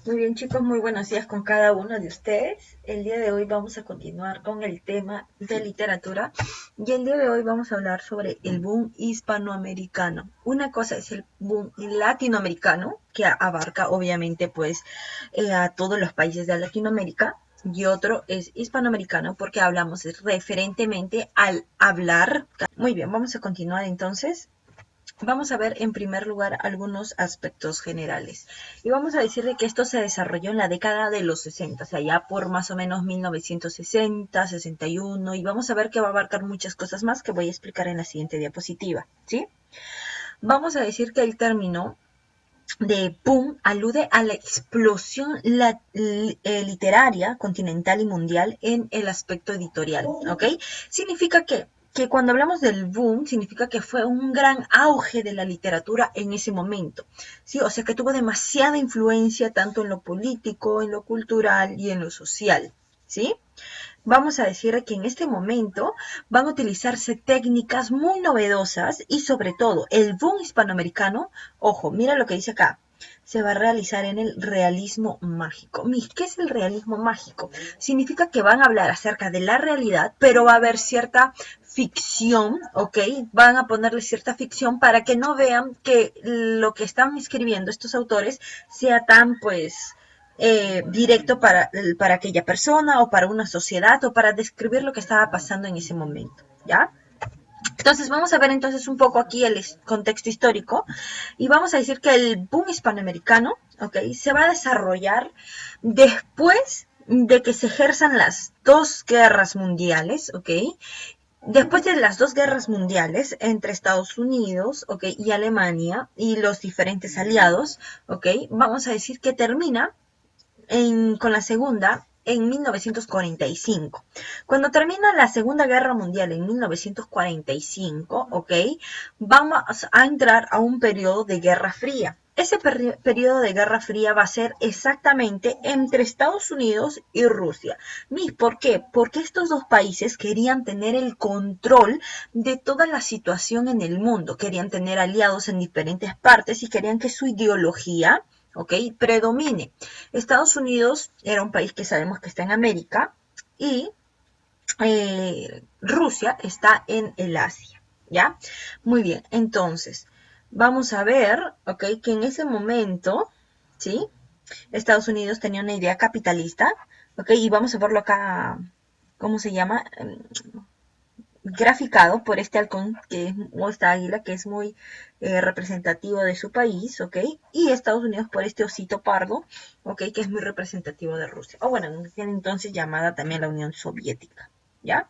Muy bien, chicos, muy buenos días con cada uno de ustedes. El día de hoy vamos a continuar con el tema de literatura y el día de hoy vamos a hablar sobre el boom hispanoamericano. Una cosa es el boom latinoamericano, que abarca obviamente a todos los países de Latinoamérica, y otro es hispanoamericano porque hablamos referentemente al hablar. Muy bien, vamos a continuar entonces. Vamos a ver en primer lugar algunos aspectos generales. Y vamos a decir que esto se desarrolló en la década de los 60, o sea, ya por más o menos 1960, 61, y vamos a ver que va a abarcar muchas cosas más que voy a explicar en la siguiente diapositiva, ¿sí? Vamos a decir que el término de boom alude a la explosión literaria continental y mundial en el aspecto editorial, ¿ok? Significa que cuando hablamos del boom, significa que fue un gran auge de la literatura en ese momento, ¿sí? O sea, que tuvo demasiada influencia tanto en lo político, en lo cultural y en lo social, ¿sí? Vamos a decir que en este momento van a utilizarse técnicas muy novedosas y sobre todo el boom hispanoamericano, ojo, mira lo que dice acá, se va a realizar en el realismo mágico. ¿Qué es el realismo mágico? Significa que van a hablar acerca de la realidad, pero va a haber cierta ficción, ¿ok? Van a ponerle cierta ficción para que no vean que lo que están escribiendo estos autores sea tan, directo para aquella persona o para una sociedad o para describir lo que estaba pasando en ese momento, ¿ya? Entonces vamos a ver entonces un poco aquí el contexto histórico y vamos a decir que el boom hispanoamericano, ¿ok? Se va a desarrollar después de que se ejerzan las dos guerras mundiales, ¿ok? Después de las dos guerras mundiales entre Estados Unidos, ¿ok? Y Alemania y los diferentes aliados, ¿ok? Vamos a decir que termina con la segunda en 1945. Cuando termina la Segunda Guerra Mundial en 1945, ¿ok? Vamos a entrar a un periodo de Guerra Fría. Ese periodo de Guerra Fría va a ser exactamente entre Estados Unidos y Rusia. ¿Por qué? Porque estos dos países querían tener el control de toda la situación en el mundo, querían tener aliados en diferentes partes y querían que su ideología, ¿ok?, predomine. Estados Unidos era un país que sabemos que está en América y Rusia está en el Asia, ¿ya? Muy bien, entonces vamos a ver, ¿ok?, que en ese momento, ¿sí?, Estados Unidos tenía una idea capitalista, ¿ok? Y vamos a verlo acá, ¿cómo se llama? Graficado por este halcón o esta águila que es muy representativo de su país, ¿ok? Y Estados Unidos por este osito pardo, ¿ok? Que es muy representativo de Rusia. O bueno, en aquel entonces llamada también la Unión Soviética, ¿ya?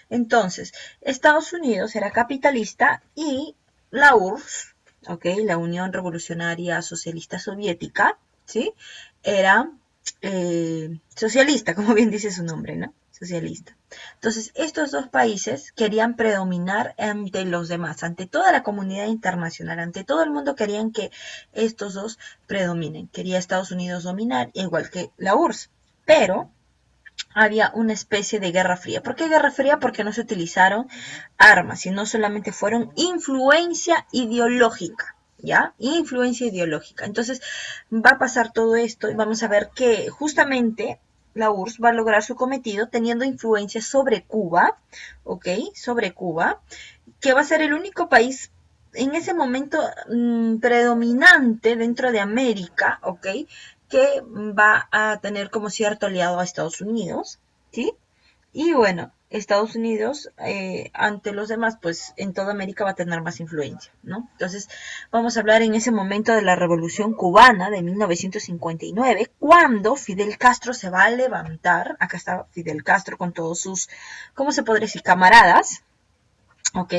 Entonces, Estados Unidos era capitalista y la URSS, ¿ok? La Unión Revolucionaria Socialista Soviética, ¿sí? Era socialista, como bien dice su nombre, ¿no? Socialista. Entonces, estos dos países querían predominar ante los demás, ante toda la comunidad internacional, ante todo el mundo querían que estos dos predominen. Quería Estados Unidos dominar, igual que la URSS. Pero había una especie de guerra fría. ¿Por qué guerra fría? Porque no se utilizaron armas, sino solamente fueron influencia ideológica. ¿Ya? Influencia ideológica. Entonces va a pasar todo esto y vamos a ver que justamente la URSS va a lograr su cometido teniendo influencia sobre Cuba, ¿ok? Sobre Cuba, que va a ser el único país en ese momento predominante dentro de América, ¿ok? Que va a tener como cierto aliado a Estados Unidos, ¿sí? Y bueno, Estados Unidos ante los demás, pues en toda América va a tener más influencia, ¿no? Entonces, vamos a hablar en ese momento de la Revolución Cubana de 1959, cuando Fidel Castro se va a levantar, acá está Fidel Castro con todos sus, ¿cómo se podría decir?, camaradas, ¿ok?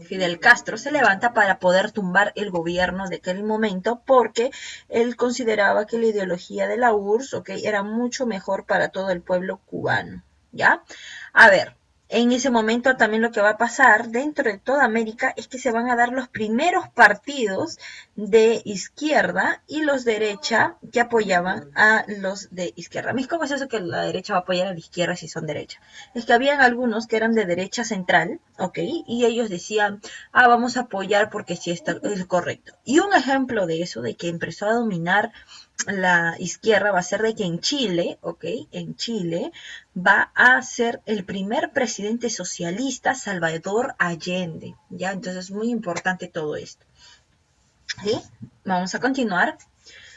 Fidel Castro se levanta para poder tumbar el gobierno de aquel momento porque él consideraba que la ideología de la URSS, ¿ok?, era mucho mejor para todo el pueblo cubano, ¿ya? A ver, en ese momento también lo que va a pasar dentro de toda América es que se van a dar los primeros partidos de izquierda y los de derecha que apoyaban a los de izquierda. ¿Cómo es eso que la derecha va a apoyar a la izquierda si son derecha? Es que habían algunos que eran de derecha central, ¿ok? Y ellos decían, vamos a apoyar porque sí está es correcto. Y un ejemplo de eso, de que empezó a dominar la izquierda va a ser de que en Chile, ¿ok? En Chile va a ser el primer presidente socialista Salvador Allende, ¿ya? Entonces es muy importante todo esto, ¿sí? Vamos a continuar.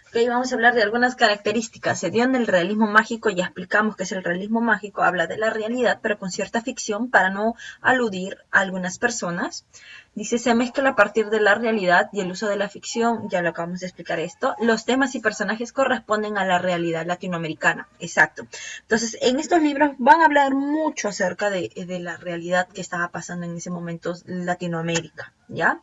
Ok, vamos a hablar de algunas características. Se dio en el realismo mágico, ya explicamos qué es el realismo mágico, habla de la realidad, pero con cierta ficción para no aludir a algunas personas. Dice, se mezcla a partir de la realidad y el uso de la ficción, ya lo acabamos de explicar esto. Los temas y personajes corresponden a la realidad latinoamericana, exacto. Entonces, en estos libros van a hablar mucho acerca de la realidad que estaba pasando en ese momento Latinoamérica, ¿ya?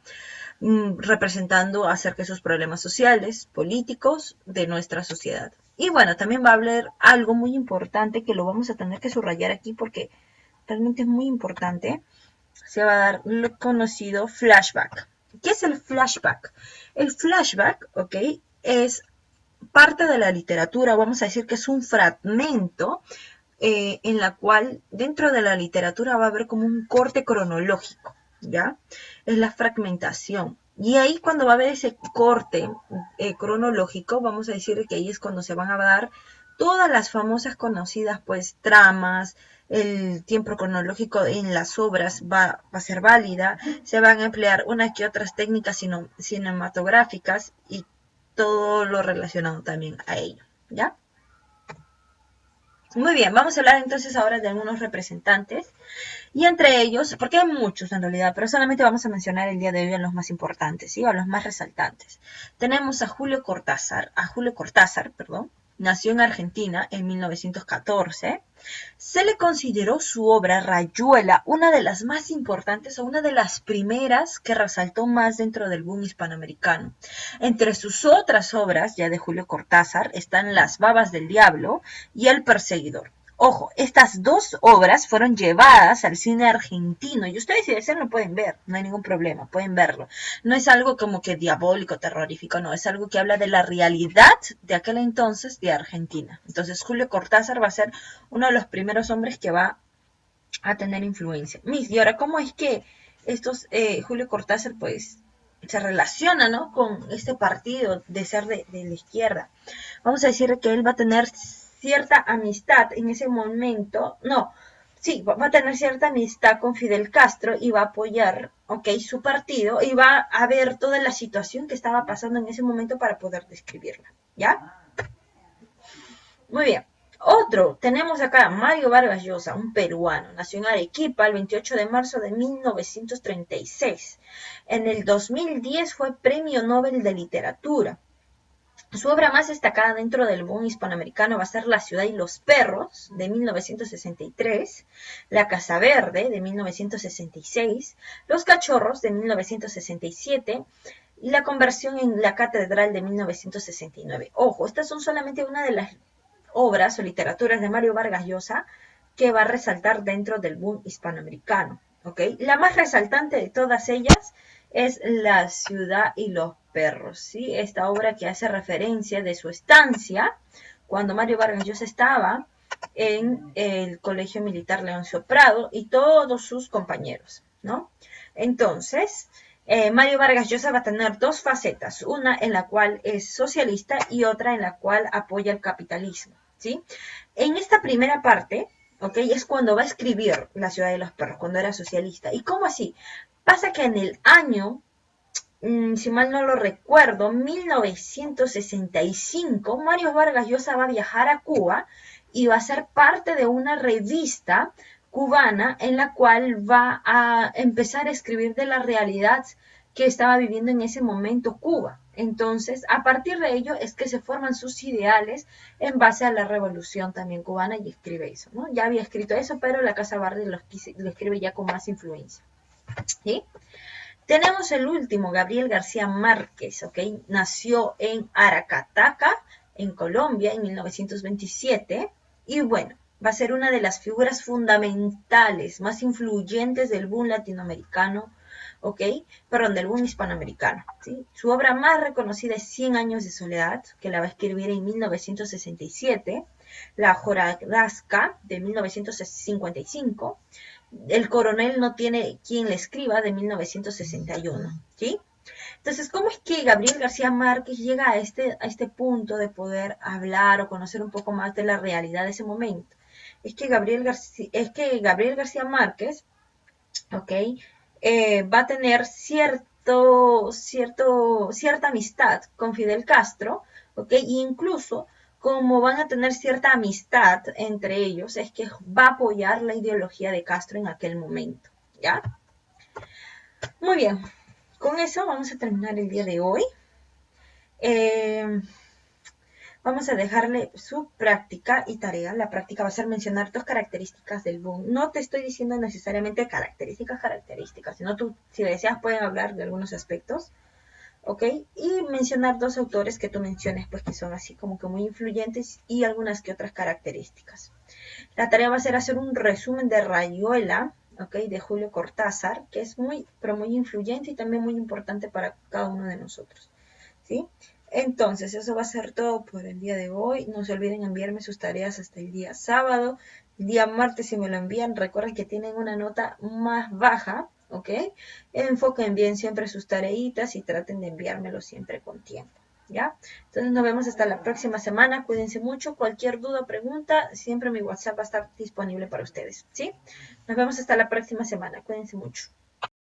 Representando acerca de sus problemas sociales, políticos de nuestra sociedad. Y bueno, también va a hablar algo muy importante que lo vamos a tener que subrayar aquí porque realmente es muy importante. Se va a dar lo conocido flashback. ¿Qué es el flashback? El flashback, ¿ok? Es parte de la literatura, vamos a decir que es un fragmento en la cual dentro de la literatura va a haber como un corte cronológico, ¿ya? Es la fragmentación. Y ahí cuando va a haber ese corte cronológico, vamos a decir que ahí es cuando se van a dar todas las famosas conocidas pues tramas, el tiempo cronológico en las obras va a ser válida, se van a emplear unas que otras técnicas cinematográficas y todo lo relacionado también a ello, ¿ya? Muy bien, vamos a hablar entonces ahora de algunos representantes y entre ellos, porque hay muchos en realidad, pero solamente vamos a mencionar el día de hoy a los más importantes, ¿sí? A los más resaltantes. Tenemos Julio Cortázar, perdón, nació en Argentina en 1914. Se le consideró su obra Rayuela una de las más importantes o una de las primeras que resaltó más dentro del boom hispanoamericano. Entre sus otras obras, ya de Julio Cortázar, están Las Babas del Diablo y El Perseguidor. Ojo, estas dos obras fueron llevadas al cine argentino y ustedes si desean lo pueden ver, no hay ningún problema, pueden verlo. No es algo como que diabólico, terrorífico, no, es algo que habla de la realidad de aquel entonces de Argentina. Entonces Julio Cortázar va a ser uno de los primeros hombres que va a tener influencia. Y ahora, ¿cómo es que Julio Cortázar pues se relaciona, ¿no? Con este partido de ser de la izquierda? Vamos a decir que él va a tener cierta amistad en ese momento, no, sí, va a tener cierta amistad con Fidel Castro y va a apoyar, ok, su partido y va a ver toda la situación que estaba pasando en ese momento para poder describirla, ¿ya? Muy bien. Otro, tenemos acá Mario Vargas Llosa, un peruano, nació en Arequipa el 28 de marzo de 1936. En el 2010 fue Premio Nobel de Literatura. Su obra más destacada dentro del boom hispanoamericano va a ser La ciudad y los perros, de 1963, La casa verde, de 1966, Los cachorros, de 1967, y La conversión en la catedral, de 1969. Ojo, estas son solamente una de las obras o literaturas de Mario Vargas Llosa que va a resaltar dentro del boom hispanoamericano. ¿Okay? La más resaltante de todas ellas es La ciudad y los perros, ¿sí? Esta obra que hace referencia de su estancia cuando Mario Vargas Llosa estaba en el Colegio Militar Leoncio Prado y todos sus compañeros, ¿no? Entonces, Mario Vargas Llosa va a tener dos facetas, una en la cual es socialista y otra en la cual apoya el capitalismo, ¿sí? En esta primera parte, ¿ok? Es cuando va a escribir La ciudad de los perros, cuando era socialista. ¿Y cómo así? Pasa que en el año, si mal no lo recuerdo, 1965, Mario Vargas Llosa va a viajar a Cuba y va a ser parte de una revista cubana en la cual va a empezar a escribir de la realidad que estaba viviendo en ese momento Cuba. Entonces, a partir de ello es que se forman sus ideales en base a la revolución también cubana y escribe eso, ¿no? Ya había escrito eso, pero la Casa Verde lo escribe ya con más influencia, ¿sí? Tenemos el último, Gabriel García Márquez, ¿ok? Nació en Aracataca, en Colombia, en 1927. Y bueno, va a ser una de las figuras fundamentales, más influyentes del boom latinoamericano, ¿ok? Perdón, del boom hispanoamericano, ¿sí? Su obra más reconocida es 100 años de soledad, que la va a escribir en 1967. La Hojarasca, de 1955. El coronel no tiene quien le escriba, de 1961, ¿sí? Entonces, ¿cómo es que Gabriel García Márquez llega a este punto de poder hablar o conocer un poco más de la realidad de ese momento? Es que Gabriel García Márquez, ¿ok? Va a tener cierta amistad con Fidel Castro, ¿ok? E incluso como van a tener cierta amistad entre ellos, es que va a apoyar la ideología de Castro en aquel momento, ¿ya? Muy bien, con eso vamos a terminar el día de hoy. Eh, Vamos a dejarle su práctica y tarea. La práctica va a ser mencionar dos características del boom. No te estoy diciendo necesariamente características, sino tú, si deseas, pueden hablar de algunos aspectos, ¿ok? Y mencionar dos autores que tú menciones, pues que son así como que muy influyentes y algunas que otras características. La tarea va a ser hacer un resumen de Rayuela, ¿ok? De Julio Cortázar, que es muy, pero muy influyente y también muy importante para cada uno de nosotros, ¿sí? Entonces, eso va a ser todo por el día de hoy. No se olviden enviarme sus tareas hasta el día sábado. El día martes, si me lo envían, recuerden que tienen una nota más baja, ¿ok? Enfoquen bien siempre sus tareitas y traten de enviármelo siempre con tiempo, ¿ya? Entonces, nos vemos hasta la próxima semana. Cuídense mucho. Cualquier duda o pregunta, siempre mi WhatsApp va a estar disponible para ustedes, ¿sí? Nos vemos hasta la próxima semana. Cuídense mucho.